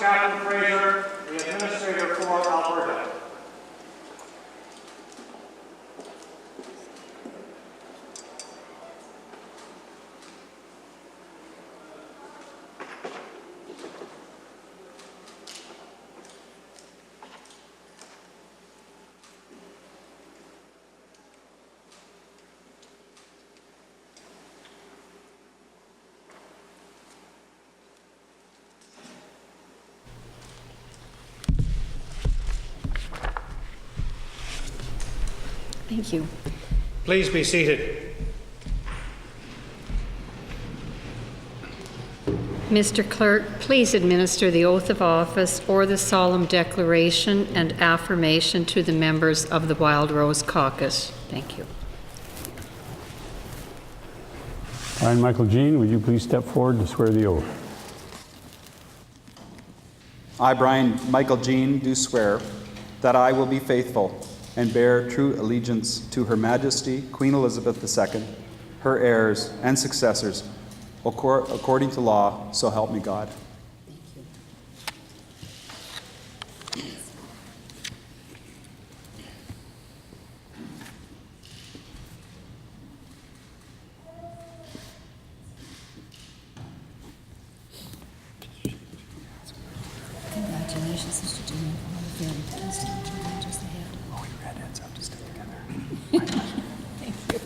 Captain Fraser, the Administrator for Alberta. Thank you. Please be seated. Mr. Clerk, please administer the oath of office or the solemn declaration and affirmation to the members of the Wildrose Caucus. Thank you. Brian Michael Jean, would you please step forward to swear the oath? I, Brian Michael Jean, do swear that I will be faithful and bear true allegiance to Her Majesty Queen Elizabeth II, her heirs and successors, according to law, so help me God. Congratulations, Mr. Dean. All the very best. Just ahead. Oh, your head ends up to stick together. Thank you.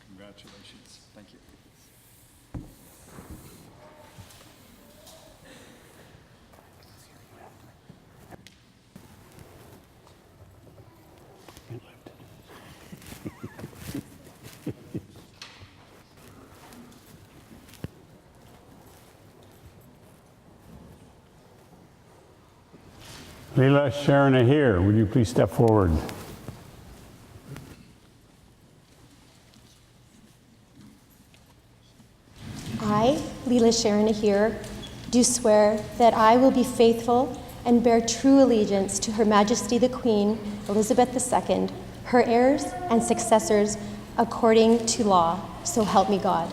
Congratulations. Thank you. Leela, Sharon, Aheer, would you please step forward? I, Leela Sharon Aheer, do swear that I will be faithful and bear true allegiance to Her Majesty the Queen Elizabeth II, her heirs and successors, according to law, so help me God.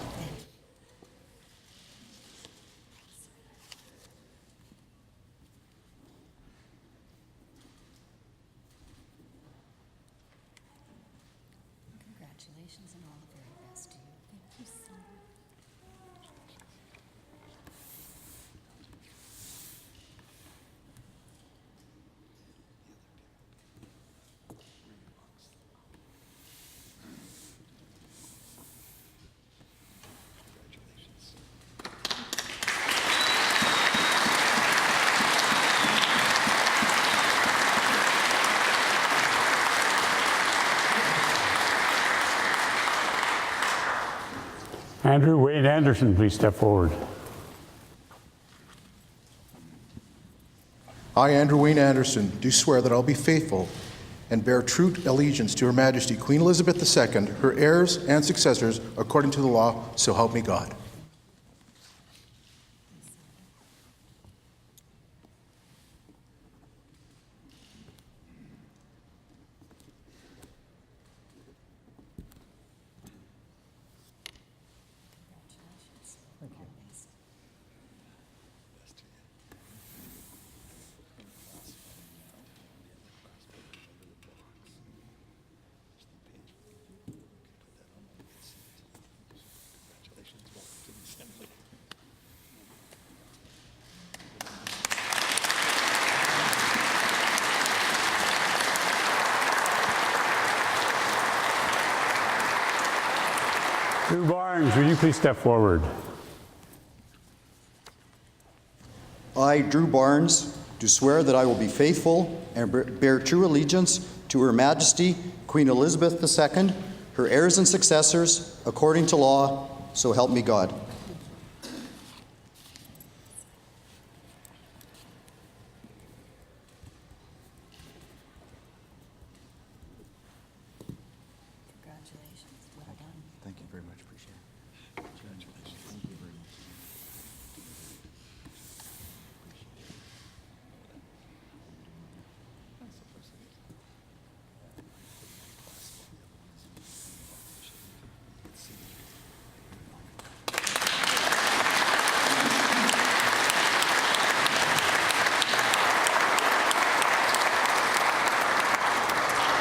Congratulations and all the very best to you. Thank you so much. Andrew Wade Anderson, please step forward. I, Andrew Wayne Anderson, do swear that I'll be faithful and bear true allegiance to Her Majesty Queen Elizabeth II, her heirs and successors, according to the law, so help me God. Drew Barnes, would you please step forward? I, Drew Barnes, do swear that I will be faithful and bear true allegiance to Her Majesty Queen Elizabeth II, her heirs and successors, according to law, so help me God. Congratulations. Well done. Thank you very much. Appreciate it. Congratulations. Thank you very much.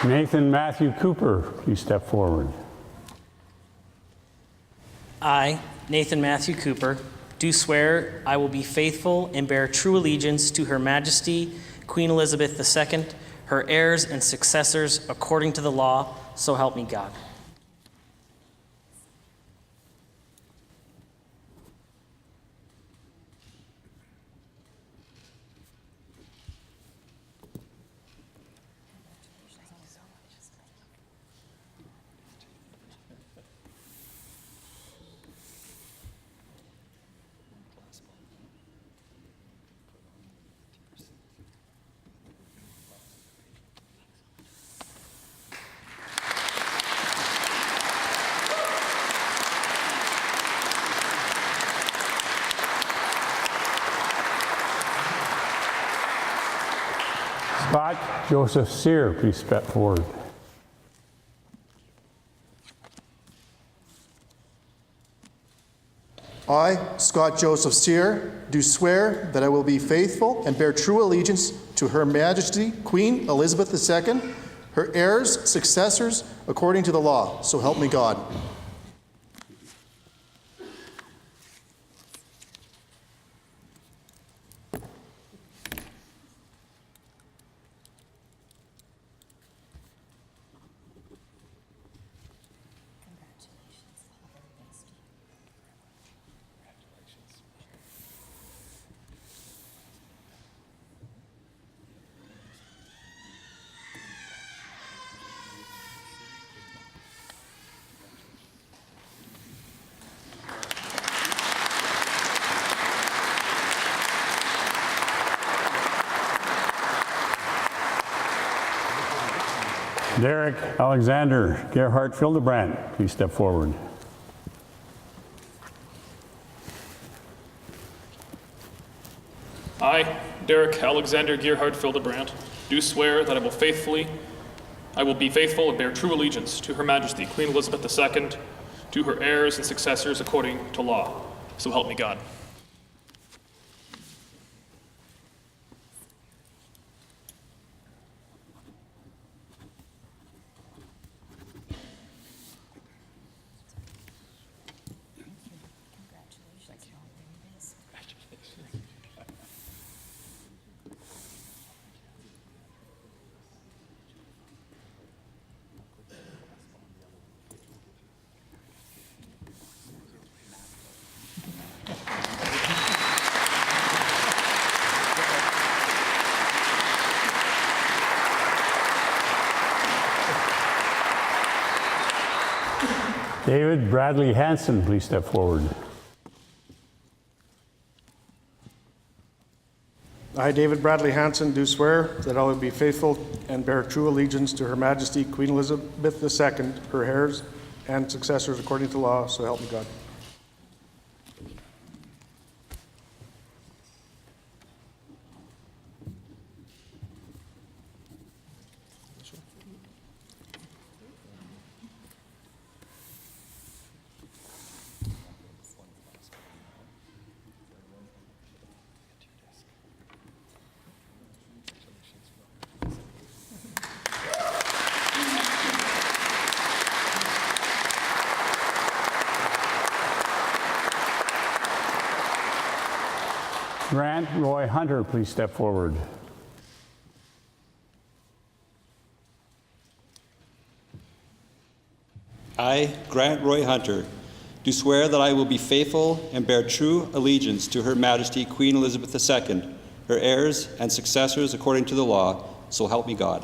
Nathan Matthew Cooper, please step forward. I, Nathan Matthew Cooper, do swear I will be faithful and bear true allegiance to Her Majesty Queen Elizabeth II, her heirs and successors according to the law, so help me God. Scott Joseph Stier, please step forward. I, Scott Joseph Stier, do swear that I will be faithful and bear true allegiance to Her Majesty Queen Elizabeth II, her heirs, successors, according to the law, so help me God. Derek Alexander Gerhard Fildebrandt, please step forward. I, Derek Alexander Gerhard Fildebrandt, do swear that I will be faithful and bear true allegiance to Her Majesty Queen Elizabeth II, to her heirs and successors according to law. So help me God. David Bradley Hanson, please step forward. I, David Bradley Hanson, do swear that I will be faithful and bear true allegiance to Her Majesty Queen Elizabeth II, her heirs and successors according to law, so help me God. Grant Roy Hunter, please step forward. I, Grant Roy Hunter, do swear that I will be faithful and bear true allegiance to Her Majesty Queen Elizabeth II, her heirs and successors according to the law, so help me God.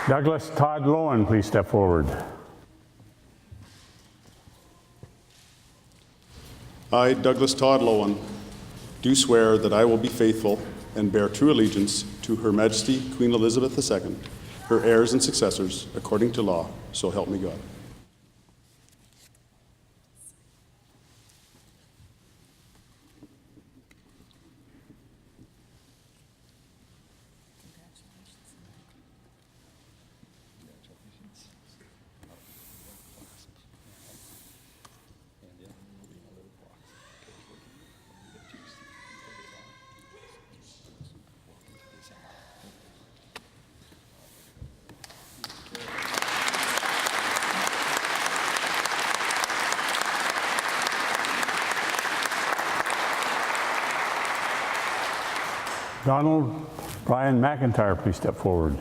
Douglas Todd Loewen, please step forward. I, Douglas Todd Loewen, do swear that I will be faithful and bear true allegiance to to Her Majesty Queen Elizabeth II, her heirs and successors, according to law, so help me God. Donald Brian MacIntyre, please step forward.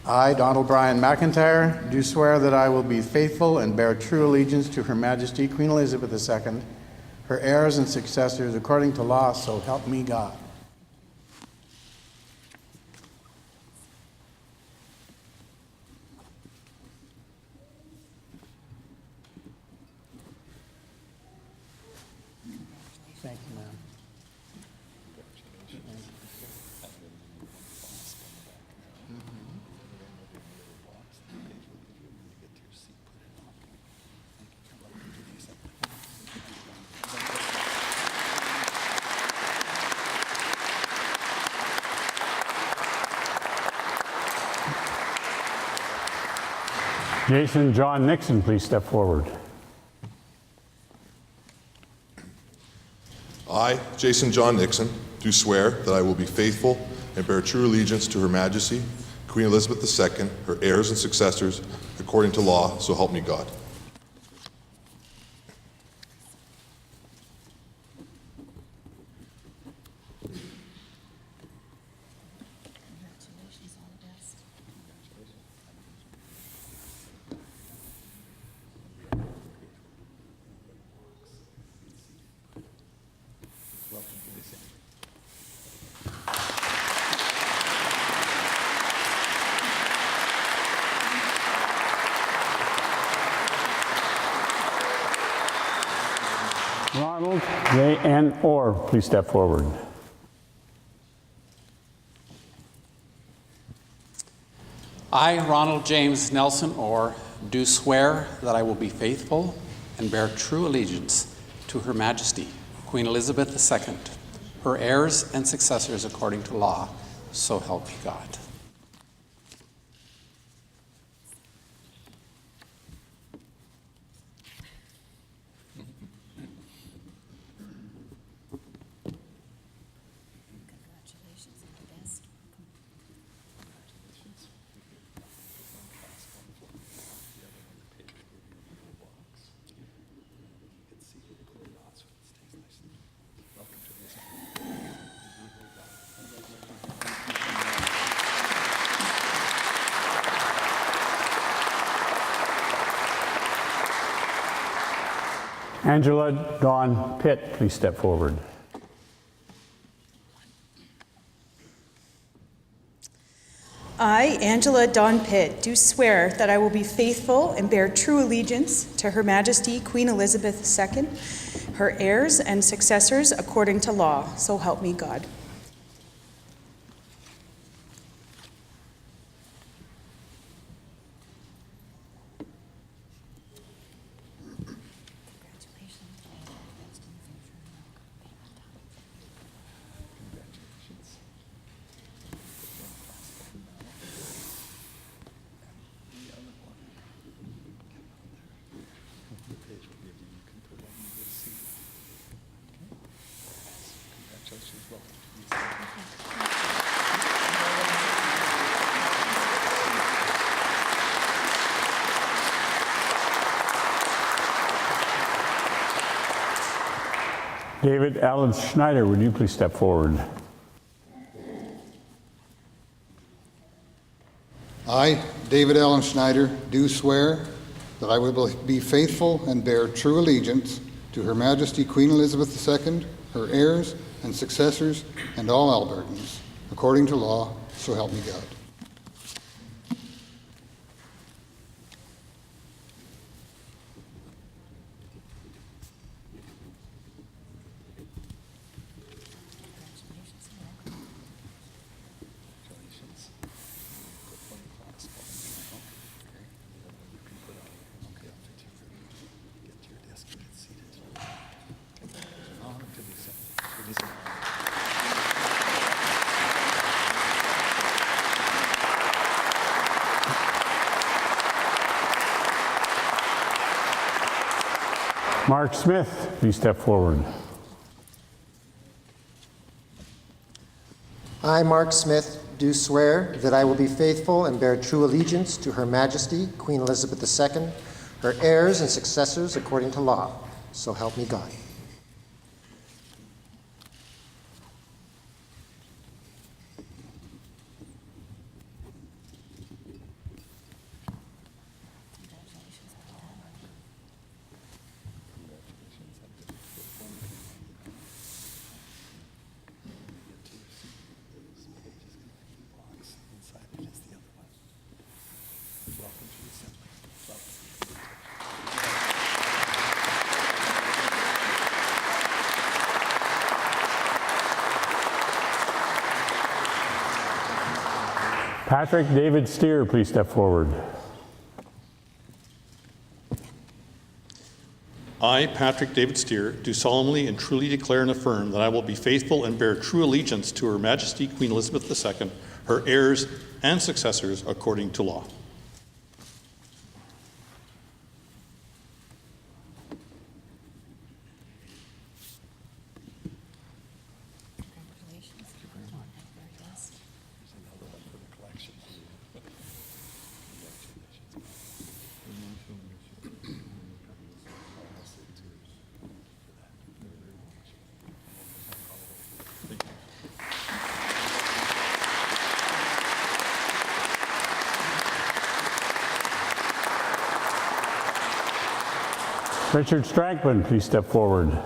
I, Donald Brian MacIntyre, do swear that I will be faithful and bear true allegiance to Her Majesty Queen Elizabeth II, her heirs and successors, according to law, so help me God. Thank you, ma'am. Jason John Nixon, please step forward. I, Jason John Nixon, do swear that I will be faithful and bear true allegiance to Her Majesty, Queen Elizabeth II, her heirs and successors, according to law, so help me God. Ronald J. N. Orr, please step forward. I, Ronald James Nelson Orr, do swear that I will be faithful and bear true allegiance to Her Majesty, Queen Elizabeth II, her heirs and successors according to law, so help me God. Angela Dawn Pitt, please step forward. I, Angela Dawn Pitt, do swear that I will be faithful and bear true allegiance to Her Majesty Queen Elizabeth II, her heirs and successors according to law, so help me God. David Allen Schneider, would you please step forward? I, David Allen Schneider, do swear that I will be faithful and bear true allegiance to Her Majesty Queen Elizabeth II, her heirs and successors, and all Albertans, according to law, so help me God. Mark Smith, please step forward. I, Mark Smith, do swear that I will be faithful and bear true allegiance to Her Majesty, Queen Elizabeth II, her heirs and successors according to law. So help me God. Patrick David Stier, please step forward. I, Patrick David Stier, do solemnly and truly declare and affirm that I will be faithful and bear true allegiance to Her Majesty Queen Elizabeth II, her heirs and successors according to law. Richard Strankman, please step forward.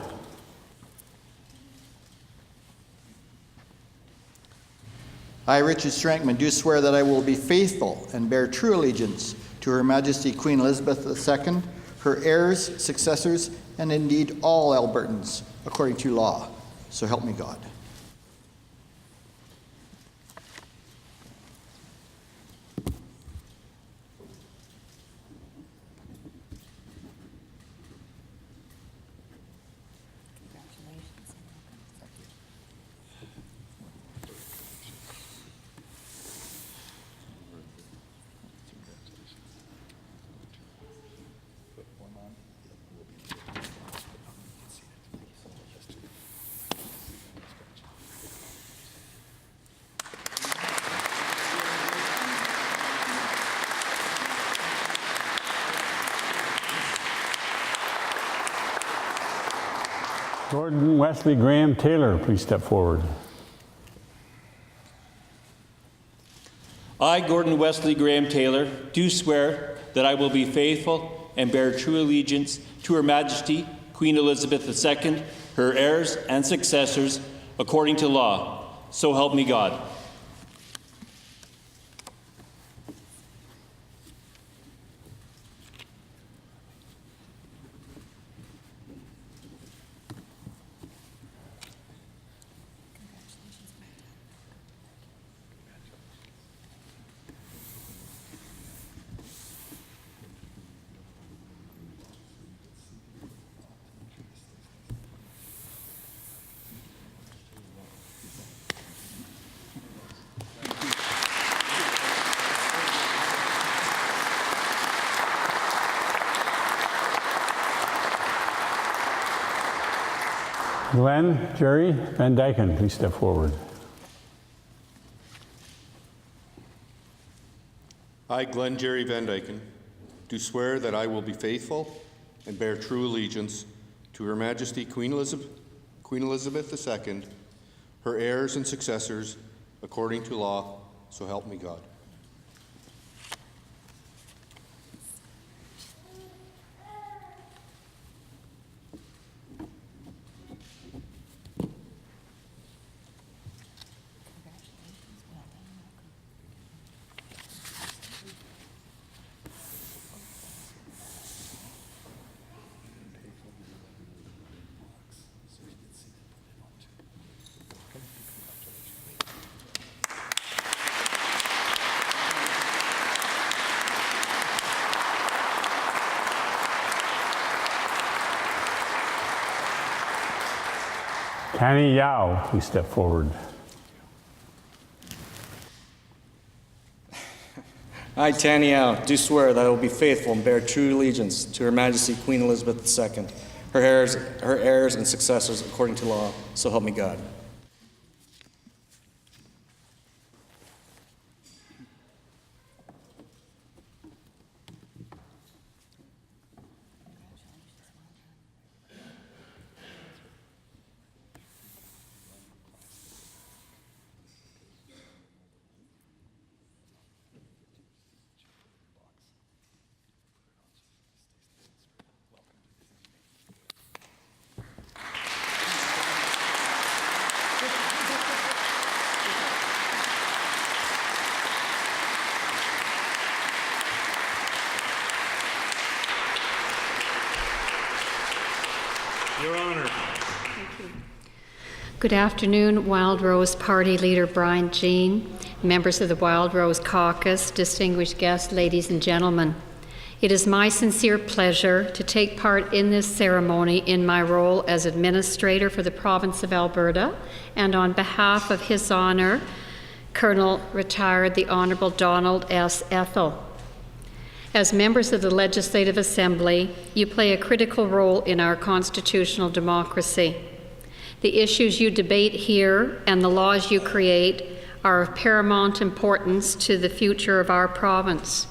I, Richard Strankman, do swear that I will be faithful and bear true allegiance to Her Majesty Queen Elizabeth II, her heirs, successors, and indeed all Albertans, according to law. So help me God. Gordon Wesley Graham Taylor, please step forward. I, Gordon Wesley Graham Taylor, do swear that I will be faithful and bear true allegiance to Her Majesty Queen Elizabeth II, her heirs and successors, according to law. So help me God. Glenn Jerry Van Dijken, please step forward. I, Glenn Jerry Van Dijken, do swear that I will be faithful and bear true allegiance to Her Majesty Queen Elizabeth II, her heirs and successors, according to law, so help me God. Tany Yao, please step forward. I, Tany, do swear that I will be faithful and bear true allegiance to Her Majesty Queen Elizabeth II, her heirs and successors according to law. So help me God. Your Honor. Good afternoon, Wildrose Party Leader Brian Jean, members of the Wildrose Caucus, distinguished guests, ladies and gentlemen. It is my sincere pleasure to take part in this ceremony in my role as Administrator for the province of Alberta, and on behalf of His Honour, Colonel Retired the Honourable Donald S. Ethel. As members of the Legislative Assembly, you play a critical role in our constitutional democracy. The issues you debate here and the laws you create are of paramount importance to the future of our province.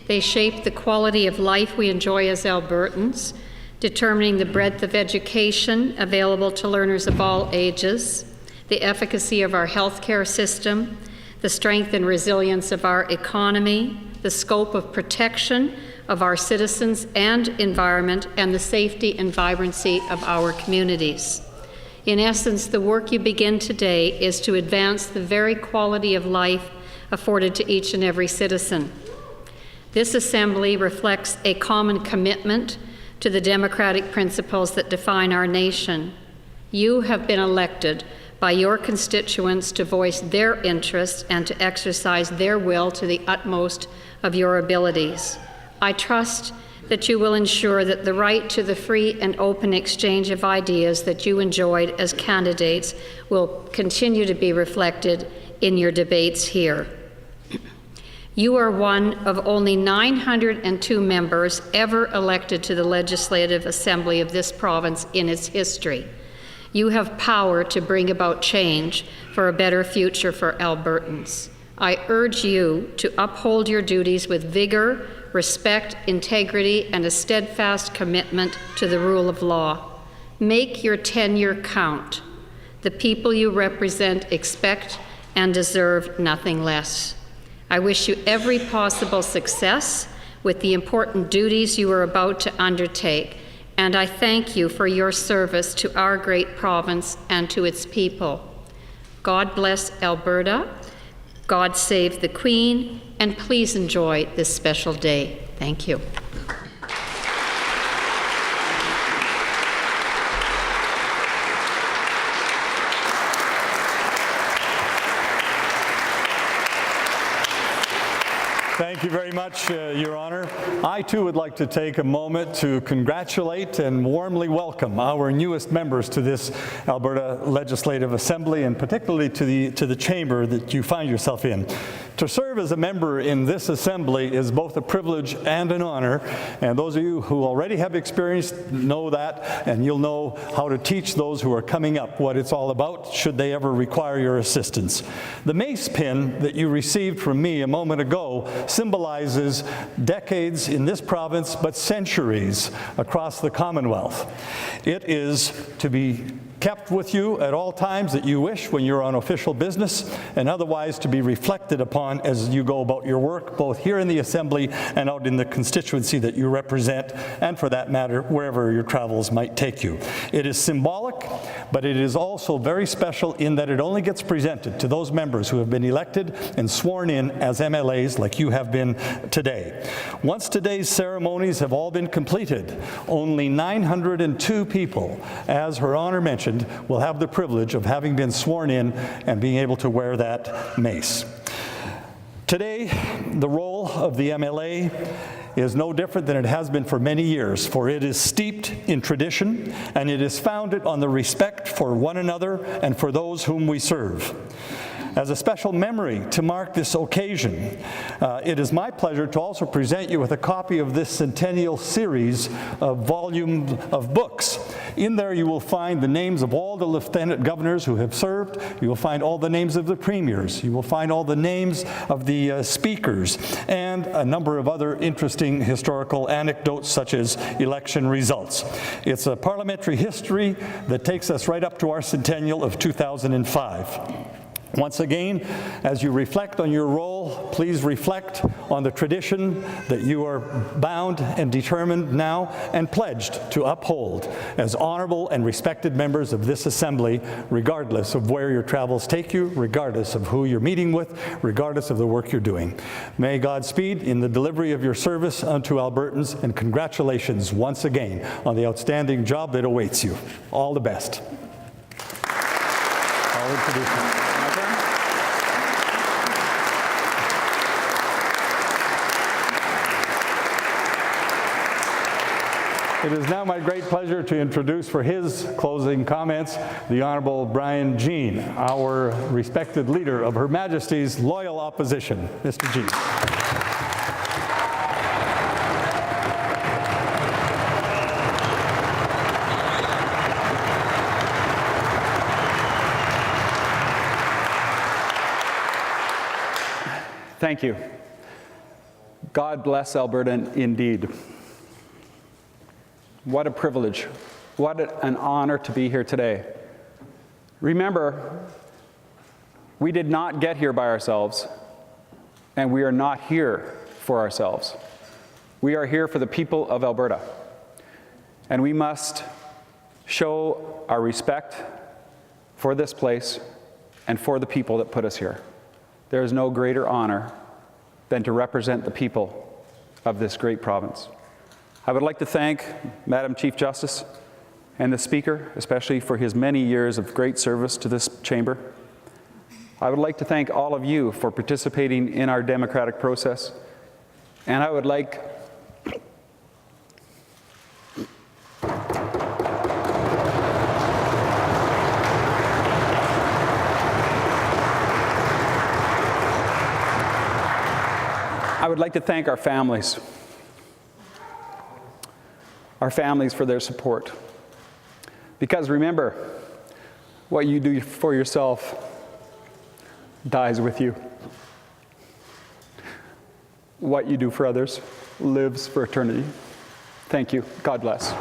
They shape the quality of life we enjoy as Albertans, determining the breadth of education available to learners of all ages, the efficacy of our healthcare system, the strength and resilience of our economy, the scope of protection of our citizens and environment, and the safety and vibrancy of our communities. In essence, the work you begin today is to advance the very quality of life afforded to each and every citizen. This Assembly reflects a common commitment to the democratic principles that define our nation. You have been elected by your constituents to voice their interests and to exercise their will to the utmost of your abilities. I trust that you will ensure that the right to the free and open exchange of ideas that you enjoyed as candidates will continue to be reflected in your debates here. You are one of only 902 members ever elected to the Legislative Assembly of this province in its history. You have power to bring about change for a better future for Albertans. I urge you to uphold your duties with vigor, respect, integrity, and a steadfast commitment to the rule of law. Make your tenure count. The people you represent expect and deserve nothing less. I wish you every possible success with the important duties you are about to undertake, and I thank you for your service to our great province and to its people. God bless Alberta. God save the Queen, and please enjoy this special day. Thank you. Thank you very much, Your Honor. I, too, would like to take a moment to congratulate and warmly welcome our newest members to this Alberta Legislative Assembly, and particularly to the chamber that you find yourself in. To serve as a member in this assembly is both a privilege and an honor, and those of you who already have experience know that, and you'll know how to teach those who are coming up what it's all about, should they ever require your assistance. The mace pin that you received from me a moment ago symbolizes decades in this province, but centuries across the Commonwealth. It is to be kept with you at all times that you wish when you're on official business, and otherwise to be reflected upon as you go about your work, both here in the Assembly and out in the constituency that you represent, and for that matter, wherever your travels might take you. It is symbolic, but it is also very special in that it only gets presented to those members who have been elected and sworn in as MLAs like you have been today. Once today's ceremonies have all been completed, only 902 people, as Her Honor mentioned, will have the privilege of having been sworn in and being able to wear that mace. Today, the role of the MLA is no different than it has been for many years, for it is steeped in tradition and it is founded on the respect for one another and for those whom we serve. As a special memory to mark this occasion, it is my pleasure to also present you with a copy of this centennial series of volume of books. In there you will find the names of all the lieutenant governors who have served. You will find all the names of the premiers. You will find all the names of the speakers and a number of other interesting historical anecdotes such as election results. It's a parliamentary history that takes us right up to our centennial of 2005. Once again, as you reflect on your role, please reflect on the tradition that you are bound and determined now and pledged to uphold as honorable and respected members of this assembly, regardless of where your travels take you, regardless of who you're meeting with, regardless of the work you're doing. May God speed in the delivery of your service unto Albertans, and congratulations once again on the outstanding job that awaits you. All the best. I'll introduce you. It is now my great pleasure to introduce for his closing comments the Honorable Brian Jean, our respected leader of Her Majesty's loyal opposition. Mr. Jean. Thank you. God bless Alberta indeed. What a privilege. What an honor to be here today. Remember, we did not get here by ourselves, and we are not here for ourselves. We are here for the people of Alberta, and we must show our respect for this place and for the people that put us here. There is no greater honor than to represent the people of this great province. I would like to thank Madam Chief Justice and the Speaker, especially for his many years of great service to this chamber. I would like to thank all of you for participating in our democratic process. And I would like to thank our families for their support. Because remember, what you do for yourself dies with you. What you do for others lives for eternity. Thank you. God bless.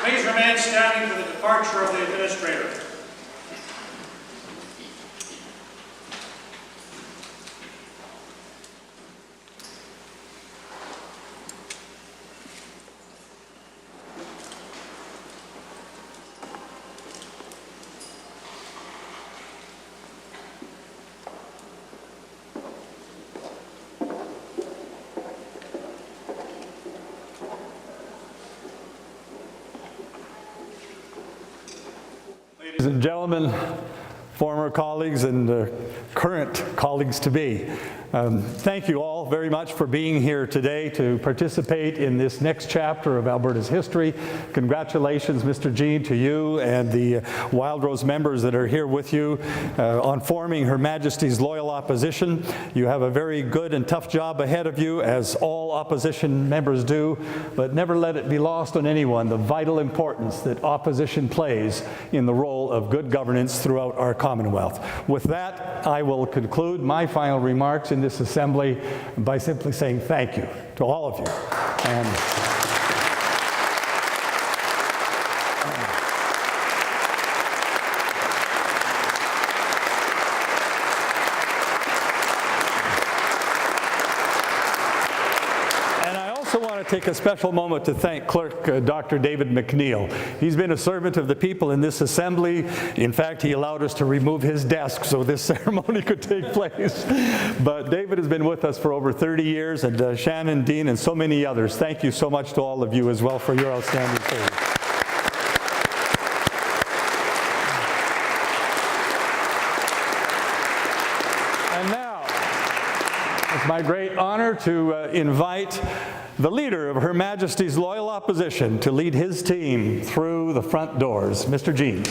Please remain standing for the departure of the Administrator. Ladies and gentlemen, former colleagues and current colleagues to be, thank you all very much for being here today to participate in this next chapter of Alberta's history. Congratulations, Mr. Jean, to you and the Wildrose members that are here with you on forming Her Majesty's loyal opposition. You have a very good and tough job ahead of you, as all opposition members do, but never let it be lost on anyone the vital importance that opposition plays in the role of good governance throughout our Commonwealth. With that, I will conclude my final remarks in this assembly by simply saying thank you to all of you. And I also want want to take a special moment to thank Clerk Dr. David McNeil. He's been a servant of the people in this assembly. In fact, he allowed us to remove his desk so this ceremony could take place. But David has been with us for over 30 years, and Shannon, Dean, and so many others. Thank you so much to all of you as well for your outstanding service. And now, it's my great honor to invite the leader of Her Majesty's Loyal Opposition to lead his team through the front doors, Mr. Jean.